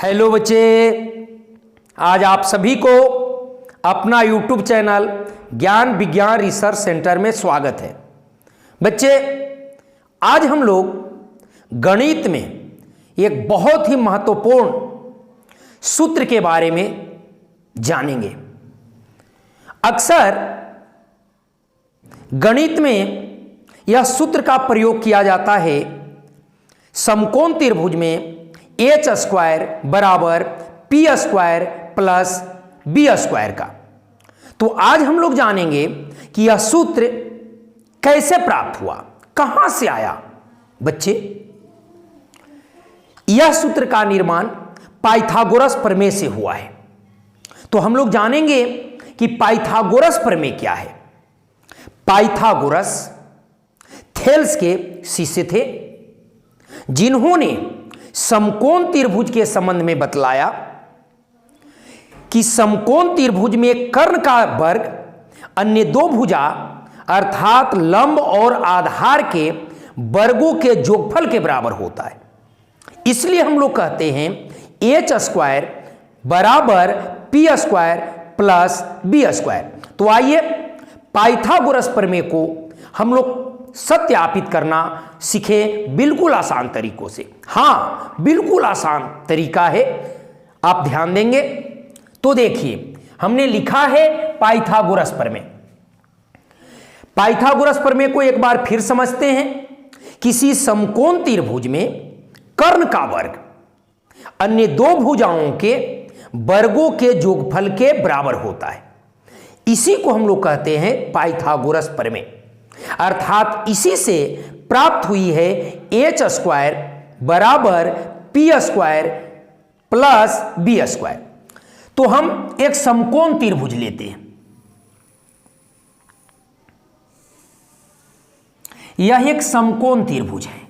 Hello बच्चे, आज आप सभी को अपना यूट्यूब चैनल ज्ञान विज्ञान रिसर्च सेंटर में स्वागत है। बच्चे, आज हम लोग गणित में एक बहुत ही महत्वपूर्ण सूत्र के बारे में जानेंगे। अक्सर गणित में यह सूत्र का प्रयोग किया जाता है समकोण त्रिभुज में एच स्क्वायर बराबर P square plus B square का। तो आज हम लोग जानेंगे कि यह सूत्र कैसे प्राप्त हुआ, कहां से आया। बच्चे, यह सूत्र का निर्माण पाइथागोरस प्रमेय से हुआ है। तो हम लोग जानेंगे कि पाइथागोरस प्रमेय क्या है। पाइथागोरस थेल्स के शिष्य थे, जिन्होंने समकोण त्रिभुज के संबंध में बतलाया कि समकोण त्रिभुज में कर्ण का वर्ग अन्य दो भुजा अर्थात लंब और आधार के वर्गों के जोगफल के बराबर होता है। इसलिए हम लोग कहते हैं एच स्क्वायर बराबर P square plus B square. तो आइए पाइथागोरस प्रमेय को हम लोग सत्यापित करना सीखे बिल्कुल आसान तरीकों से। हाँ, बिल्कुल आसान तरीका है, आप ध्यान देंगे तो देखिए, हमने लिखा है पाइथागोरस प्रमेय। पाइथागोरस प्रमेय को एक बार फिर समझते हैं। किसी समकोण त्रिभुज में कर्ण का वर्ग अन्य दो भुजाओं के वर्गों के जोगफल के बराबर होता है। इसी को हम लोग कहते हैं पाइथागोरस प्रमेय, अर्थात इसी से प्राप्त हुई है एच स्क्वायर बराबर P square plus B square. तो हम एक समकोण त्रिभुज लेते हैं। यह एक समकोण त्रिभुज है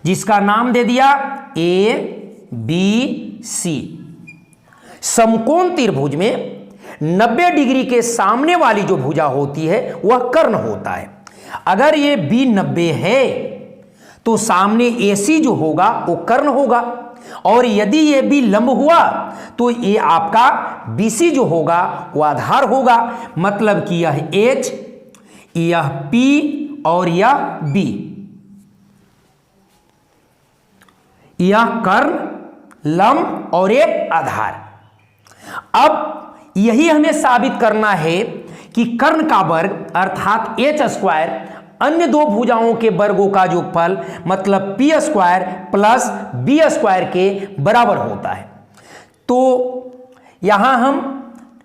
जिसका नाम दे दिया ए बी सी। समकोण त्रिभुज में 90 डिग्री के सामने वाली जो भुजा होती है वह कर्ण होता है। अगर ये बी 90 है तो सामने एसी जो होगा वो कर्ण होगा, और यदि ये बी लंब हुआ तो ये आपका बीसी जो होगा वो आधार होगा। मतलब कि यह एच, यह पी और यह बी, यह कर्ण, लंब और एक आधार। अब यही हमें साबित करना है कि कर्ण का वर्ग अर्थात एच स्क्वायर अन्य दो भुजाओं के वर्गों का जोगफल मतलब P square plus B square के बराबर होता है। तो यहां हम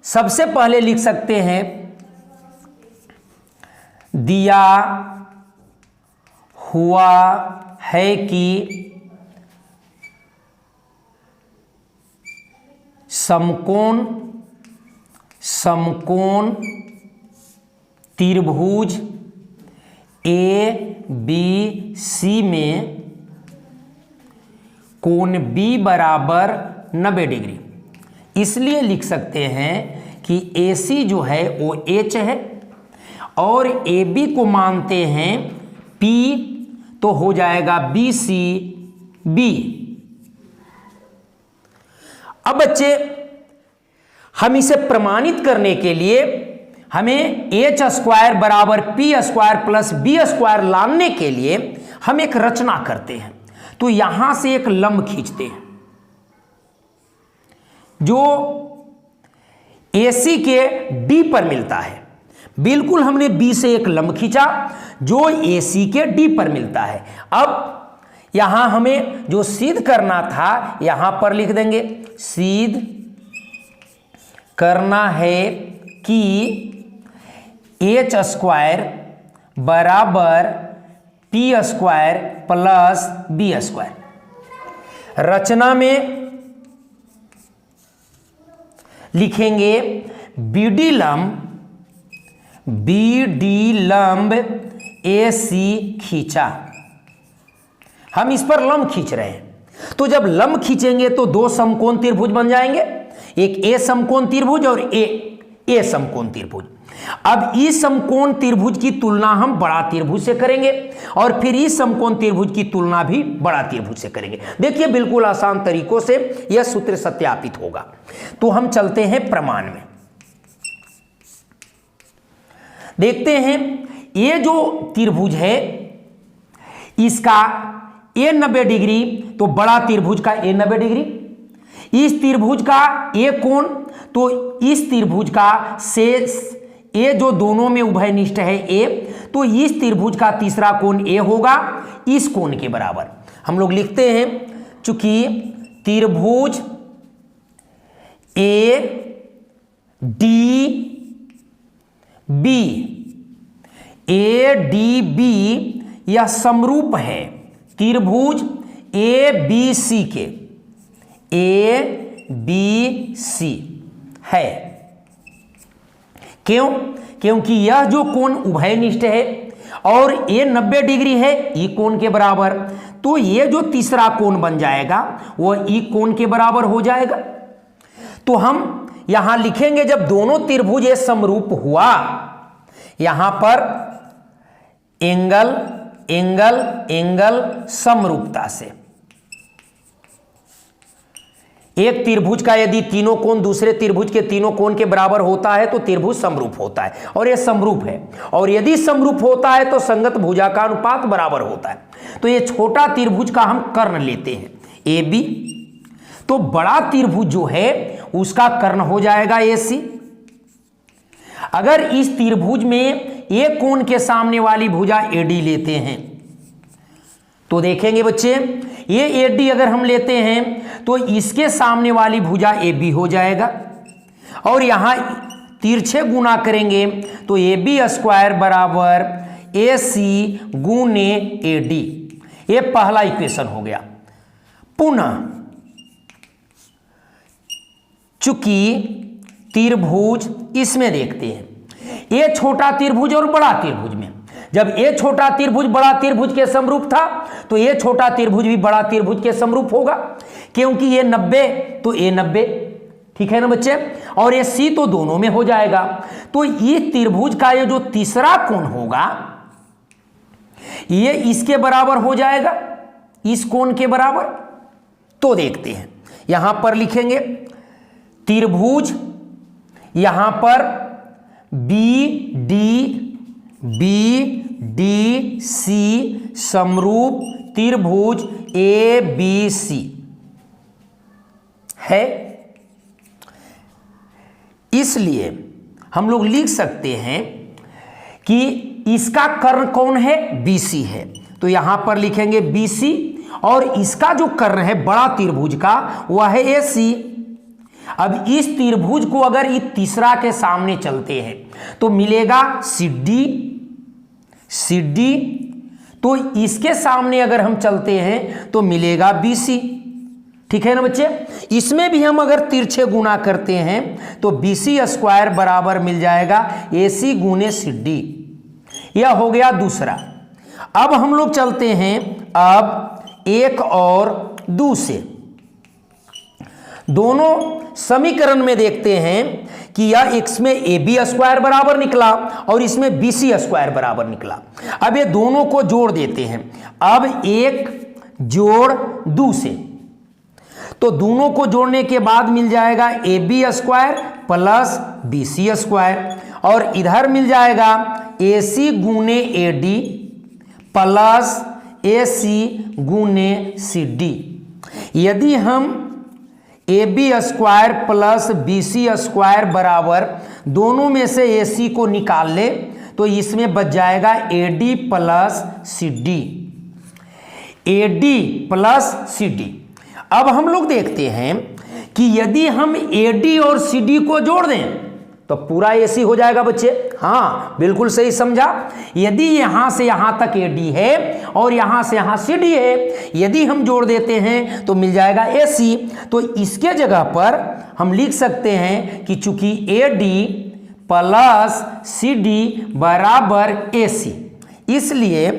सबसे पहले लिख सकते हैं दिया हुआ है कि समकोण त्रिभुज ए बी सी में कोण बी बराबर 90 डिग्री। इसलिए लिख सकते हैं कि ए सी जो है वो एच है और ए बी को मानते हैं पी, तो हो जाएगा बी सी बी। अब बच्चे, हम इसे प्रमाणित करने के लिए हमें एच स्क्वायर बराबर P square plus B square लाने के लिए हम एक रचना करते हैं। तो यहां से एक लंब खींचते हैं जो एसी के डी पर मिलता है। बिल्कुल हमने बी से एक लंब खींचा जो एसी के डी पर मिलता है। अब यहां हमें जो सिद्ध करना था यहां पर लिख देंगे, सिद्ध करना है कि एच स्क्वायर बराबर P square plus B square. रचना में लिखेंगे बी डी लंब ए सी खींचा। हम इस पर लंब खींच रहे हैं। तो जब लंब खींचेंगे तो दो समकोण त्रिभुज बन जाएंगे, एक ए समकोण त्रिभुज और ए समकोण त्रिभुज। अब इस समकोण त्रिभुज की तुलना हम बड़ा त्रिभुज से करेंगे और फिर इस समकोण त्रिभुज की तुलना भी बड़ा त्रिभुज से करेंगे। देखिए बिल्कुल आसान तरीकों से यह सूत्र सत्यापित होगा। तो हम चलते हैं प्रमाण में, देखते हैं ये जो त्रिभुज है इसका ए 90 डिग्री, तो बड़ा त्रिभुज का ए 90 डिग्री, इस त्रिभुज का ए कोण, तो इस त्रिभुज का शेष ए जो दोनों में उभयनिष्ठ है ए, तो इस त्रिभुज का तीसरा कोण ए होगा इस कोण के बराबर। हम लोग लिखते हैं चूंकि त्रिभुज A D B, A D B यह समरूप है त्रिभुज ए बी सी के, ए बी सी है। क्यों? क्योंकि यह जो कोण उभयनिष्ठ है और ये 90 डिग्री है ई कोण के बराबर, तो ये जो तीसरा कोण बन जाएगा वह ई कोण के बराबर हो जाएगा। तो हम यहां लिखेंगे जब दोनों त्रिभुज ये समरूप हुआ, यहां पर एंगल एंगल एंगल समरूपता से, एक त्रिभुज का यदि तीनों कोण दूसरे त्रिभुज के तीनों कोण के बराबर होता है तो त्रिभुज समरूप होता है, और यह समरूप है। और यदि समरूप होता है तो संगत भुजा का अनुपात बराबर होता है। तो ये छोटा त्रिभुज का हम कर्ण लेते हैं ए बी, तो बड़ा त्रिभुज जो है उसका कर्ण हो जाएगा ए सी। अगर इस त्रिभुज में एक कोण के सामने वाली भुजा एडी लेते हैं तो देखेंगे बच्चे ये एडी अगर हम लेते हैं तो इसके सामने वाली भुजा ए बी हो जाएगा, और यहां तिरछे गुना करेंगे तो ए बी स्क्वायर बराबर ए सी गुने ए डी। ये पहला इक्वेशन हो गया। पुनः चूंकि त्रिभुज इसमें देखते हैं ये छोटा त्रिभुज और बड़ा त्रिभुज में, जब ये छोटा त्रिभुज बड़ा त्रिभुज के समरूप था तो ये छोटा त्रिभुज भी बड़ा त्रिभुज के समरूप होगा, क्योंकि ये 90 तो ये 90, ठीक है ना बच्चे, और ये सी तो दोनों में हो जाएगा। तो ये त्रिभुज का ये जो तीसरा कोण होगा ये इसके बराबर हो जाएगा, इस कोण के बराबर। तो देखते हैं यहां पर लिखेंगे त्रिभुज, यहां पर बी डी सी समरूप त्रिभुज ए बी सी है, इसलिए हम लोग लिख सकते हैं कि इसका कर्ण कौन है, BC है। तो यहां पर लिखेंगे BC, और इसका जो कर्ण है बड़ा त्रिभुज का वह है AC। अब इस त्रिभुज को अगर इस तीसरा के सामने चलते हैं तो मिलेगा CD, तो इसके सामने अगर हम चलते हैं तो मिलेगा BC, ठीक है ना बच्चे। इसमें भी हम अगर तिरछे गुना करते हैं तो BC स्क्वायर बराबर मिल जाएगा AC गुने CD। यह हो गया दूसरा। अब हम लोग चलते हैं अब एक और दूसरे, दोनों समीकरण में देखते हैं कि यह इसमें AB स्क्वायर बराबर निकला और इसमें BC स्क्वायर बराबर निकला। अब ये दोनों को जोड़ देते हैं, अब एक जोड़ दूसरे, तो दोनों को जोड़ने के बाद मिल जाएगा AB square plus BC square, और इधर मिल जाएगा AC गुने AD प्लस AC गुने CD। यदि हम AB square plus BC square बराबर दोनों में से AC को निकाल ले तो इसमें बच जाएगा AD plus CD, AD plus CD। अब हम लोग देखते हैं कि यदि हम AD और CD को जोड़ दें तो पूरा AC हो जाएगा बच्चे। हाँ बिल्कुल सही समझा। यदि यहां से यहां तक AD है और यहां से यहां CD है, यदि हम जोड़ देते हैं तो मिल जाएगा AC। तो इसके जगह पर हम लिख सकते हैं कि चूंकि AD प्लस CD बराबर AC, इसलिए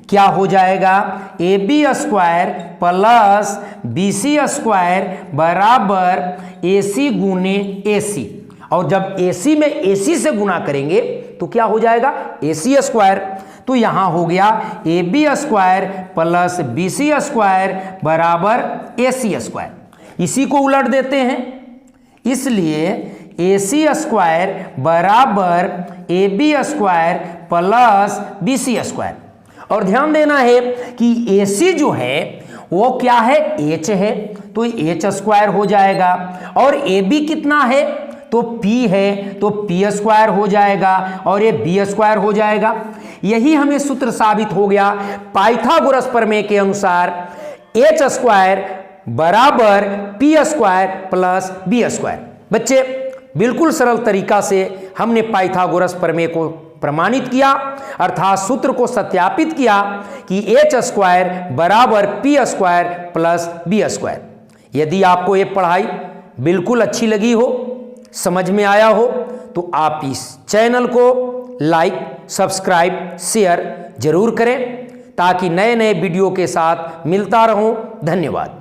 क्या हो जाएगा AB square plus BC square बराबर AC गुने AC। और जब AC में AC से गुना करेंगे तो क्या हो जाएगा, AC स्क्वायर। तो यहां हो गया AB square plus BC square बराबर AC स्क्वायर। इसी को उलट देते हैं, इसलिए AC स्क्वायर बराबर AB square plus BC square. और ध्यान देना है कि AC जो है वो क्या है, H है, तो H स्क्वायर हो जाएगा। और AB कितना है, तो P है, तो P स्क्वायर हो जाएगा और ये B स्क्वायर हो जाएगा। यही हमें सूत्र साबित हो गया पाइथागोरस प्रमेय के अनुसार H स्क्वायर बराबर P square plus B square. बच्चे बिल्कुल सरल तरीका से हमने पाइथागोरस प्रमेय को प्रमाणित किया, अर्थात सूत्र को सत्यापित किया कि H स्क्वायर बराबर P square plus B square. यदि आपको ये पढ़ाई बिल्कुल अच्छी लगी हो, समझ में आया हो, तो आप इस चैनल को लाइक, सब्सक्राइब, शेयर जरूर करें ताकि नए नए वीडियो के साथ मिलता रहूं। धन्यवाद।